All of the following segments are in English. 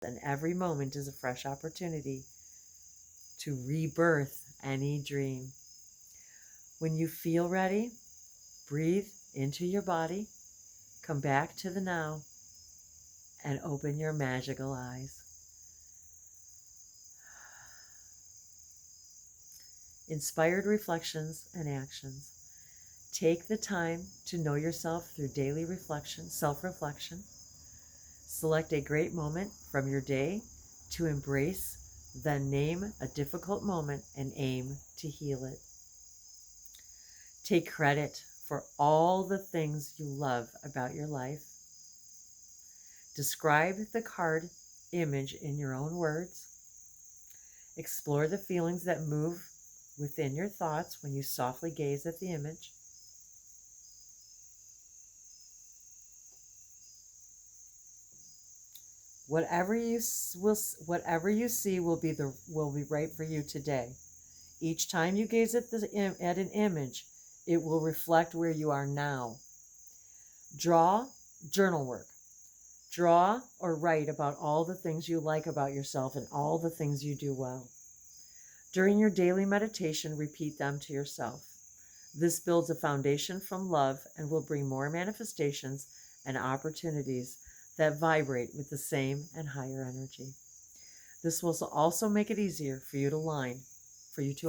and every moment is a fresh opportunity to rebirth any dream. When you feel ready, breathe into your body, come back to the now, and open your magical eyes. Inspired reflections and actions. Take the time to know yourself through daily reflection, self-reflection. Select a great moment from your day to embrace, then name a difficult moment and aim to heal it. Take credit for all the things you love about your life. Describe the card image in your own words. Explore the feelings that move within your thoughts when you softly gaze at the image. Whatever you see will be right for you today. Each time you gaze at an image, it will reflect where you are now. Draw, journal work. Draw or write about all the things you like about yourself and all the things you do well. During your daily meditation, repeat them to yourself. This builds a foundation from love and will bring more manifestations and opportunities that vibrate with the same and higher energy. This will also make it easier for you to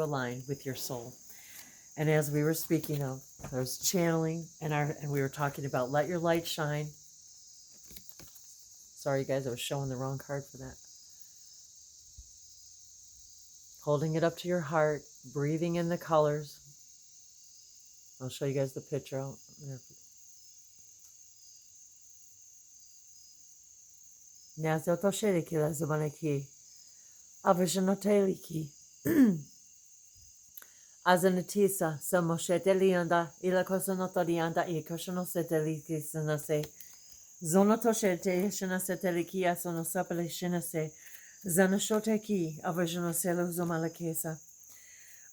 align with your soul. And as we were speaking of, there's channeling, and we were talking about let your light shine. Sorry guys, I was showing the wrong card for that. Holding it up to your heart, breathing in the colors. I'll show you guys the picture out there. Nyazotosheriki lazumaneki. Avishanoteliki. Azanatisa, Samoshetelianda, Ilakosonotorianda, Ikoshonoseteliki Sanase, Zonotoshete, Shanasetelikia, Sonosapele Shinase, Zanashoteki, Avajanoselo Zomalakesa,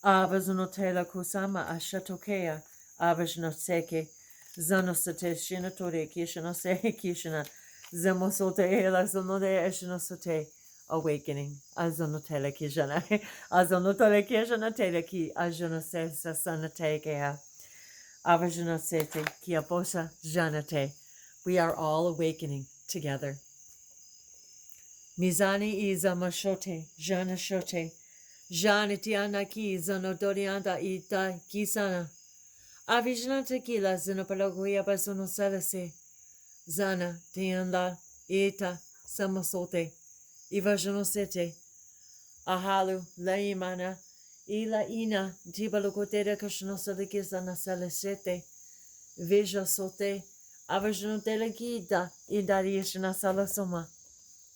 Avazonotela Kusama, Ashatokea, Avajnoseke, Zanosate, Shinatore, Kishanose, Kishana, Zamosote, Lazonode, Eshinosote. Awakening. Azonotele kijana. Azonotele kijana teleki. Ajonose sasanate. Avajonosete kiaposa janate. We are all awakening together. Mizani izamashote. Janashote. Janitiana ki zanodorianda ita kisana. Avijanate kila zinopaloguia bazonoselese. Zana tianda ita samasote. Ivajonosete, Ahalu, Laimana, Ila Ina, Tibalukotera Kashnosalikisa Nasalesete, Vija Sote, Avajonotelekita, Indariashana Salasoma,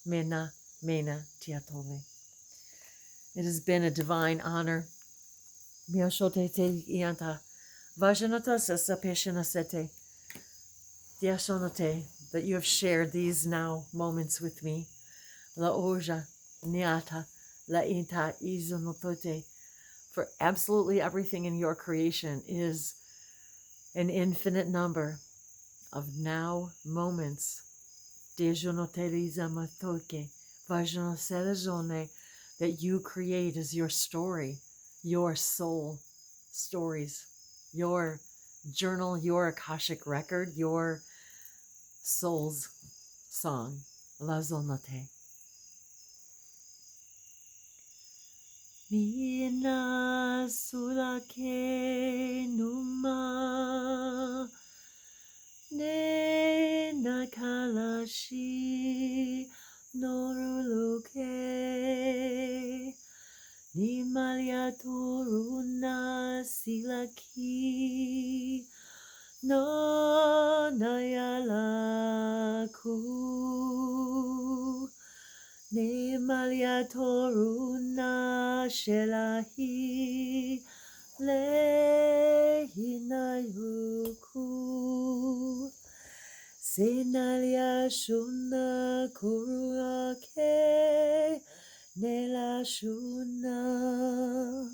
Mena Tiatole. It has been a divine honor. Miashote te ianta, Vajanotasa Sapeshanasete, Diashonote, that you have shared these now moments with me. La oja, niata, la inta, izonotote. For absolutely everything in your creation is an infinite number of now moments. Dejonoteliza vajanoselezone, that you create as your story, your soul stories, your journal, your Akashic record, your soul's song. La zonote. Mina sulake numa ne nakalashi noruluke ni maliaturuna silaki no nayalaku ne maliatoruna shelahi lehinayuku senalia shuna kuruake nela shuna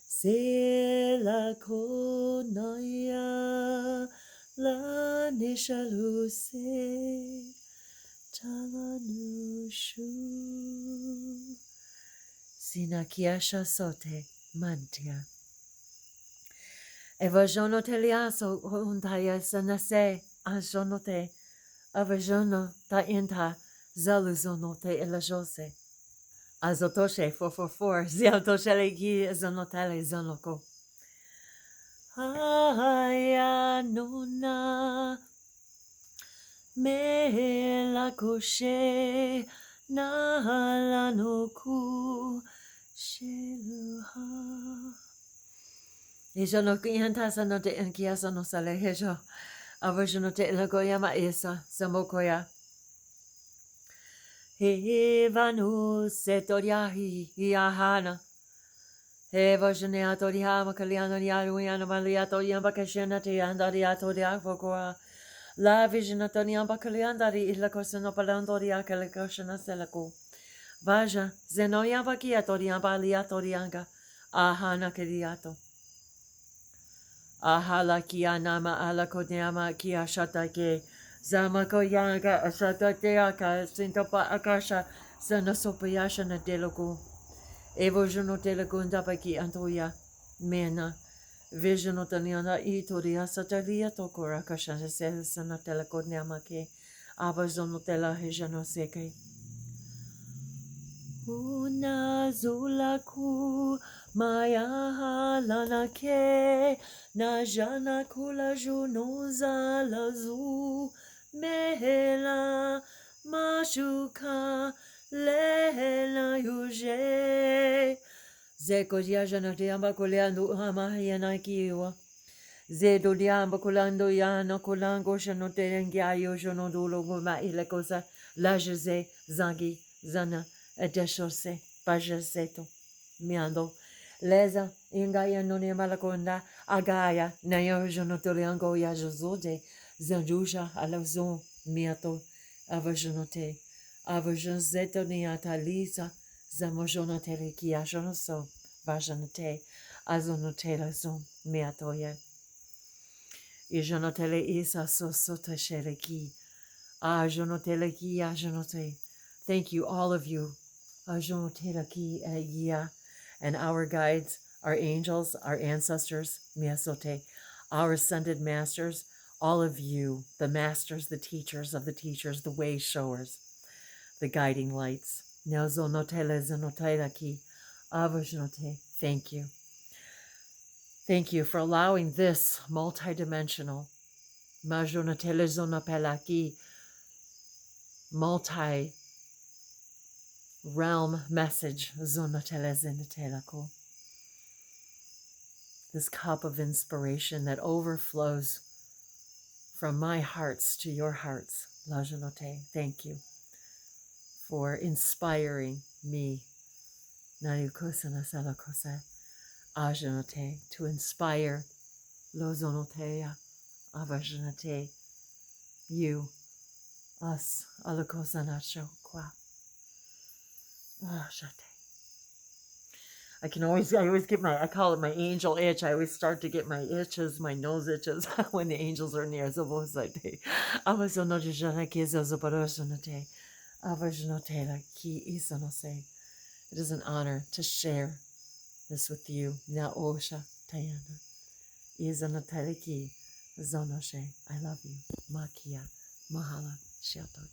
sela konaya la nishaluse Shalanu Shu Sinakiasha Sote Mantia Evajono Teliaso Huntaya Sanase Ajonote Avajono Ta Inta Zaluzono Te Elajose Azotoshe 444 Ziatoshelegi Zonotele Zonoko Ayanona Melakoshe Nalanoku Sheluha Ijonoku Yantasa no te Enkiasa no Sale Hejo Avajono te Lagoyama Isa Samokoya Hivanu Setoriahi Yahana Eva Geneato di Hama Kaliano di Aruiano Maliato Yamba Kashena di Andariato di Aqua La Visionato di Yamba Kalianda di Illa Cosano Palando di Akele Koshana Selaku Vaja Zeno Yamba Kiato di Yamba Liato di Anga Ahana Kiriato Ahala Kianama Ala Kodiyama Kia Shatake Zama Koyanga Ashata Deaka Sintopa Akasha Sanasopayasha Deloku Evo Juno Telegunda Paki Antoya Mena Visiono Taniana Itoria Satalia Tokora Kashana Sana Telekodniamake Abazono Tela Hejano Seke Una Zulaku Maya Lanake Najana Kula Junoza Lazu Mehela Mashuka Lehela Yuje Zeko Diajana Diamba Coleando Hama Yanakiwa Zedo Diamba Colando Yana Colango Shanotengayo Jonodulo Guma Ilekosa Lajeze Zagi Zana Edeshose Pajazeto Miando Leza Ingaya Noni Malakonda Agaya Nayo Jonotoriango Yajazode Zanjusha Alazon Miato Avajonote Avajonzeto Niata Lisa Zamojonotele Kiajonoso Vajanote Azonotela Zon Miatoye Ijonotele Isa Sosota Shereki Ajonotele Kiajonote. Thank you, all of you. Ajonotele Kia and our guides, our angels, our ancestors, Miasote, our ascended masters, all of you, the masters, the teachers of the teachers, the way showers, the guiding lights. Thank you. Thank you for allowing this multidimensional, multi-realm message, this cup of inspiration that overflows from my hearts to your hearts. Thank you for inspiring me to inspire you, us, I always get I call it my angel itch. I always start to get my itches, my nose itches when the angels are near. It is an honor to share this with you. Naosha Tayana. Izanateliki Zonoshe. I love you. Makia. Mahala. Shelton.